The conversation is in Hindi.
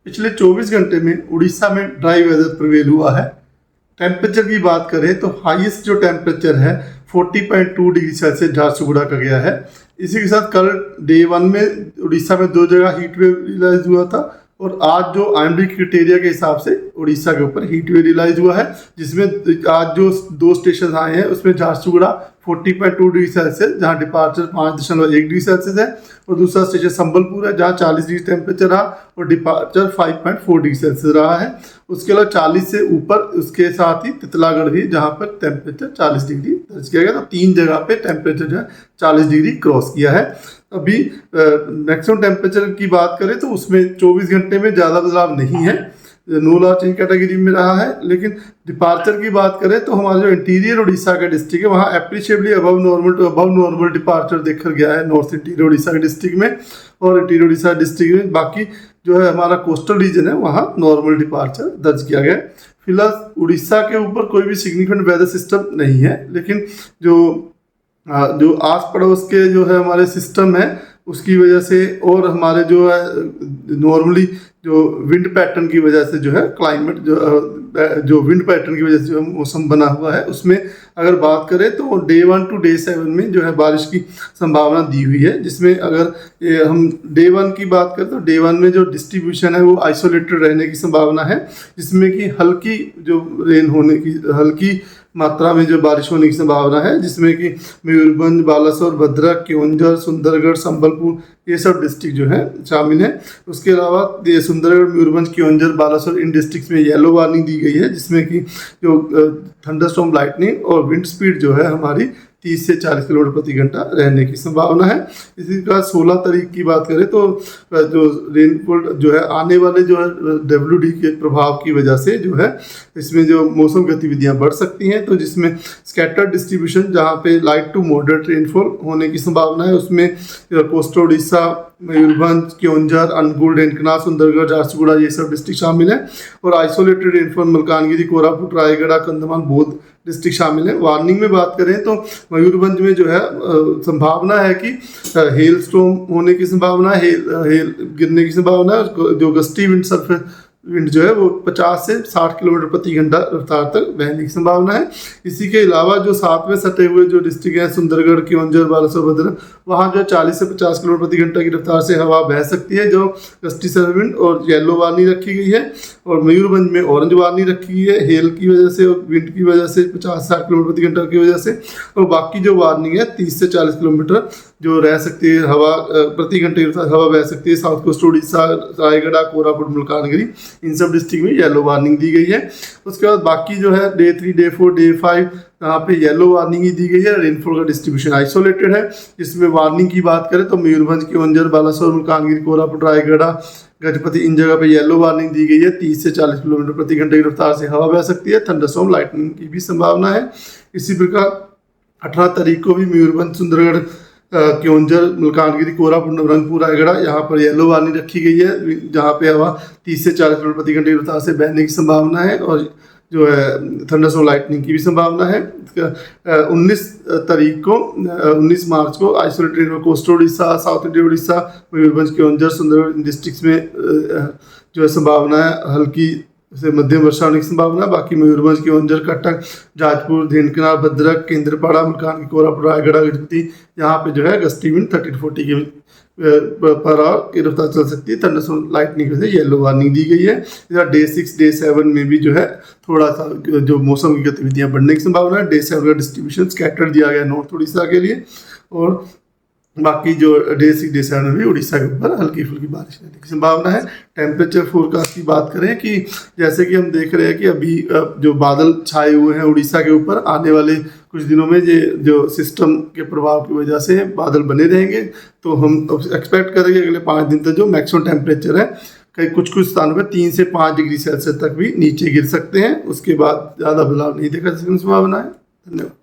पिछले 24 घंटे में उड़ीसा में ड्राई वेदर प्रिवेल हुआ है। टेम्परेचर की बात करें तो हाईएस्ट जो टेम्परेचर है 40.2 डिग्री सेल्सियस झारसुगुड़ा का गया है। इसी के साथ कल डे 1 में उड़ीसा में 2 जगह हीट वेव रियलाइज हुआ था और आज जो IMD क्राइटेरिया के हिसाब से उड़ीसा के ऊपर हीट वेव रियलाइज हुआ है, जिसमें आज जो 2 स्टेशन आए हैं उसमें झारसुगुड़ा 40.2 डिग्री सेल्सियस जहाँ डिपार्चर 5.1 डिग्री सेल्सियस है और दूसरा स्टेशन संबलपुर है जहाँ 40 डिग्री टेम्परेचर रहा और डिपार्चर 5.4 डिग्री सेल्सियस रहा है। उसके अलावा 40 से ऊपर उसके साथ ही तितलागढ़ भी जहाँ पर टेम्परेचर 40 डिग्री दर्ज किया गया। तो 3 जगह पे टेम्परेचर जो है 40 डिग्री क्रॉस किया है। अभी मैक्सिमम टेम्परेचर की बात करें तो उसमें 24 घंटे में ज़्यादा बदलाव नहीं है, नो लार्ज चेंज कैटेगरी में रहा है। लेकिन डिपार्चर की बात करें तो हमारा जो इंटीरियर उड़ीसा का डिस्ट्रिक्ट है वहाँ appreciably above normal to above normal departure देखा गया है नॉर्थ इंटीरियर उड़ीसा के डिस्ट्रिक्ट में, और इंटीरियर उड़ीसा डिस्ट्रिक्ट में बाकी जो है हमारा कोस्टल रीजन है वहाँ नॉर्मल डिपार्चर दर्ज किया गया है। फिलहाल उड़ीसा के ऊपर कोई भी सिग्निफिकेंट वेदर सिस्टम नहीं है, लेकिन जो आस पड़ोस के जो है हमारे सिस्टम है उसकी वजह से और हमारे जो है नॉर्मली जो विंड पैटर्न की वजह से जो है क्लाइमेट जो विंड पैटर्न की वजह से जो मौसम बना हुआ है उसमें अगर बात करें तो डे 1 टू डे 7 में जो है बारिश की संभावना दी हुई है। जिसमें अगर हम डे 1 की बात करें तो डे 1 में जो डिस्ट्रीब्यूशन है वो आइसोलेटेड रहने की संभावना है, जिसमें कि हल्की जो रेन होने की हल्की मात्रा में जो बारिश होने की संभावना है, जिसमें कि मयूरभंज, बालासोर, भद्रक, केओंझर, सुंदरगढ़, संबलपुर ये सब डिस्ट्रिक्ट जो है शामिल है। उसके अलावा सुंदरगढ़, मयूरभंज, केओंझर, बालासोर इन डिस्ट्रिक्ट्स में येलो वार्निंग दी गई है, जिसमें कि जो थंडरस्टॉर्म लाइटनिंग और विंड स्पीड जो है हमारी 30 से 40 किलोमीटर प्रति घंटा रहने की संभावना है। इसी के बाद 16 तारीख की बात करें तो जो रेनफॉल जो है आने वाले जो है WD के प्रभाव की वजह से जो है इसमें जो मौसम गतिविधियां बढ़ सकती हैं, तो जिसमें स्कैटर डिस्ट्रीब्यूशन जहां पे लाइट टू मॉडरेट रेनफॉल होने की संभावना है उसमें कोस्टल उड़ीसा, मयूरभंज, केओंझर, अनुगुल, ढेंकनाथ, सुंदरगढ़, झारसुगुड़ा ये सब डिस्ट्रिक्ट शामिल है। और आइसोलेटेड रेनफॉल मलकानगिरी, कोरापुट, रायगढ़, कंधमाल, बौद्ध डिस्ट्रिक्ट शामिल है। वार्निंग में बात करें तो मयूरभंज में जो है संभावना है कि हेल स्टॉर्म होने की संभावना, हेल गिरने की संभावना है। जो गस्टी विंड जो है वो 50 से 60 किलोमीटर प्रति घंटा रफ्तार तक बहने की संभावना है। इसी के अलावा जो साथ में सटे हुए जो डिस्ट्रिक्ट हैं सुंदरगढ़, केओंझर, बालासोर, भद्रक, वहाँ जो 40 से 50 किलोमीटर प्रति घंटा की रफ्तार से हवा बह सकती है, जो गस्टी सर्विंड और येलो वार्निंग रखी गई है। और मयूरभंज में ऑरेंज वार्निंग रखी गई है हेल की वजह से और विंड की वजह से 50-60 किलोमीटर प्रति घंटा की वजह से। और बाकी जो वार्निंग है 30 से 40 किलोमीटर जो रह सकती है हवा प्रति घंटे हवा बह सकती है साउथ कोस्ट उड़ीसा, रायगढ़, कोरापुट, मलकानगिरी इन सब डिस्ट्रिक्ट में येलो वार्निंग दी गई है। उसके बाद बाकी जो है डे 3, डे 4, डे 5 यहाँ पे येलो वार्निंग ही दी गई है। रेनफॉल का डिस्ट्रीब्यूशन आइसोलेटेड है। जिसमें वार्निंग की बात करें तो मयूरभंज, केओंझर, बालासोर, मलकानगिरी, कोरापुट, रायगढ़, गजपति इन जगह पे येलो वार्निंग दी गई है। 30 से 40 किलोमीटर प्रति घंटे की रफ्तार से हवा बह सकती है। थंडरस्टॉर्म लाइटनिंग की भी संभावना है। इसी प्रकार 18 तारीख को भी मयूरभंज, सुंदरगढ़, केओंझर, मलकानगिरी, कोरापुट, नवरंगपुर, रायगढ़ यहाँ पर येलो वार्निंग रखी गई है, जहाँ पे हवा 30 से 40 किलोमीटर प्रति घंटे की रफ्तार से बहने की संभावना है और जो है थंडरस्टॉर्म लाइटनिंग की भी संभावना है। 19 मार्च को isolated coastal Orissa, south Indian Orissa, Mayurbhanj, Keonjhar, Sundargarh districts में जो है संभावना है हल्की से मध्यम वर्षा होने की संभावना। बाकी मयूरभंज, केओंझर, कटक, जाजपुर, ढेंकनाथ, भद्रक, केंद्रपाड़ा, मलकानगिरी, कोरापुट, रायगढ़, गजपति यहाँ पे जो है gusty wind 30 to 40 per hour की रफ्तार चल सकती है। थंडरस्टॉर्म लाइटनिंग की वजह से येलो वार्निंग दी गई है। डे 6, डे 7 में भी जो है थोड़ा सा जो मौसम की गतिविधियां बढ़ने की संभावना है। डे 7 का डिस्ट्रीब्यूशन स्कैटर्ड दिया गया नॉर्थ उड़ीसा के लिए और बाकी जो डे 6, डे 7 में भी उड़ीसा के ऊपर हल्की फुल्की बारिश रहने की संभावना है। टेम्परेचर फोरकास्ट की बात करें कि जैसे कि हम देख रहे हैं कि अभी जो बादल छाए हुए हैं उड़ीसा के ऊपर, आने वाले कुछ दिनों में ये जो सिस्टम के प्रभाव की वजह से बादल बने रहेंगे। तो हम एक्सपेक्ट करेंगे अगले 5 दिन तक जो मैक्सिमम टेम्परेचर है कई कुछ स्थानों पर 3 से 5 डिग्री सेल्सियस तक भी नीचे गिर सकते हैं। उसके बाद ज़्यादा बदलाव नहीं देखा जा सकने की संभावना है। धन्यवाद।